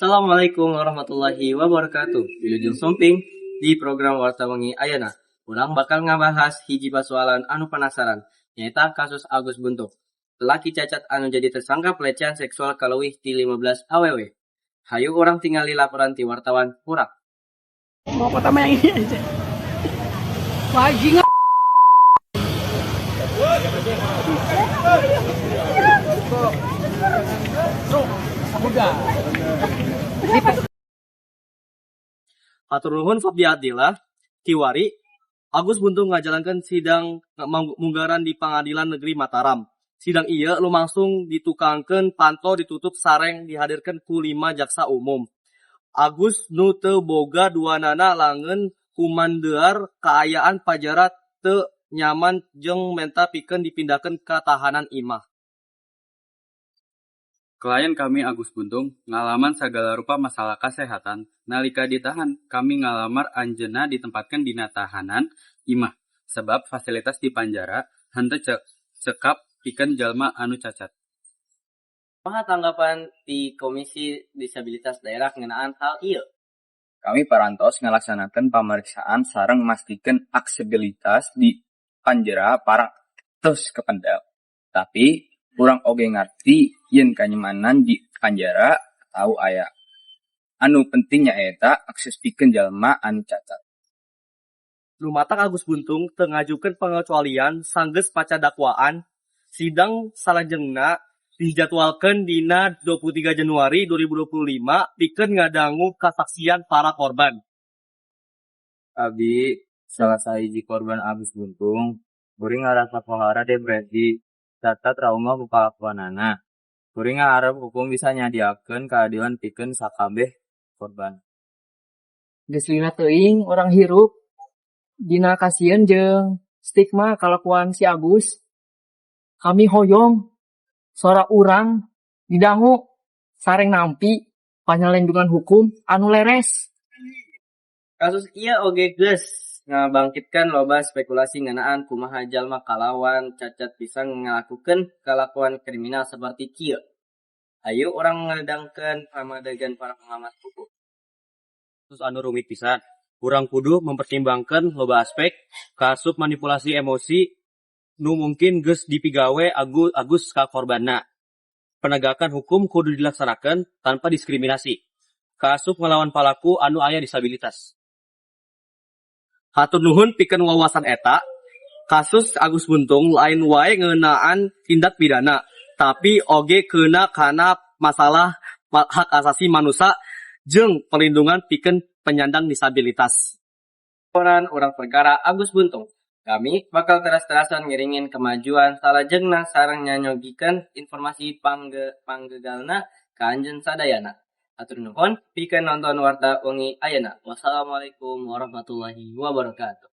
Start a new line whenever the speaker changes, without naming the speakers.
Assalamualaikum warahmatullahi wabarakatuh. Wilujeng Somping di program Warta Wengi Ayeuna. Urang bakal ngabahas hiji persoalan anu penasaran, nyaeta kasus Agus Buntung. Lelaki cacat anu jadi tersangka pelecehan seksual kaleuwih ti 15 awewe. Hayu orang tingali laporan ti wartawan Purak.
Mau pertama yang ini aja. Bajingan. Udah.
Hatur nuhun Fabdi Adillah, Kiwari, Agus Buntung ngajalankan sidang munggaran di Pengadilan Negeri Mataram. Sidang ieu lumangsung ditukangkeun panto ditutup sareng dihadirkan ku 5 jaksa umum. Agus nu teu boga duanana langeun kumandeuar kaayaan pajara teu nyaman jeung menta pikeun dipindahkeun ka tahanan imah.
Klien kami Agus Buntung ngalaman sagala rupa masalah kesehatan. Nalika ditahan, kami ngalamar anjeunna ditempatkan dina tahanan imah. Sebab fasilitas di penjara henteu cekap pikeun jalma anu cacat.
Kumaha tanggapan di Komisi Disabilitas Daerah ngeunaan hal ieu?
Kami parantos ngalaksanakeun pameriksaan sareng mastikeun aksesibilitas di panjara para tos kependal. Tapi urang oge ngarti yen kanyamanan di panjara tahu aya. Anu pentingnya eta akses pikeun jalma anu cacat.
Lumatak Agus Buntung teu ngajukeun pengecualian sanggeus paca dakwaan. Sidang salajengna dijadwalkeun dina 23 Januari 2025 pikeun ngadangu kasaksian para korban.
Abi salah sahiji korban Agus Buntung, kuring ngarasa pohara depresi serta trauma ku kalakuanana. Kuring ngarep hukum bisa nyadiakeun keadilan pikeun sakabeh korban.
Geus lima teuing orang hirup dina kasieun jeung stigma kalakuan si Agus. Kami hoyong sora urang didangu sareng nampi panyalendungan hukum anu leres.
Kasus ieu oge geus ngabangkitkan loba spekulasi ngeunaan kumaha jalma kalawan cacat bisa ngalakukeun kalakuan kriminal seperti kieu. Ayo orang ngadangkeun pamadegan para pengamat hukum. Kasus anu rumit pisan. Urang kudu mempertimbangkeun loba aspek kasus manipulasi emosi nu mungkin geus dipigawe Agus ka korbanna. Penegakan hukum kudu dilaksanakeun tanpa diskriminasi. Kasus ngelawan pelaku anu aya disabilitas. Hatur nuhun pikeun wawasan eta. Kasus Agus Buntung lain wae ngeunaan tindak pidana, tapi oge keuna kana masalah hak asasi manusia jeung perlindungan pikeun penyandang disabilitas. Laporan urang perkara Agus Buntung. Kami bakal teras-terasan ngiringin kemajuan salajengna sareng nyanyogikeun informasi panggegalna ka anjeun sadayana. Hatur nuhun pikeun nonton Warta Wengi Ayeuna. Wassalamualaikum warahmatullahi wabarakatuh.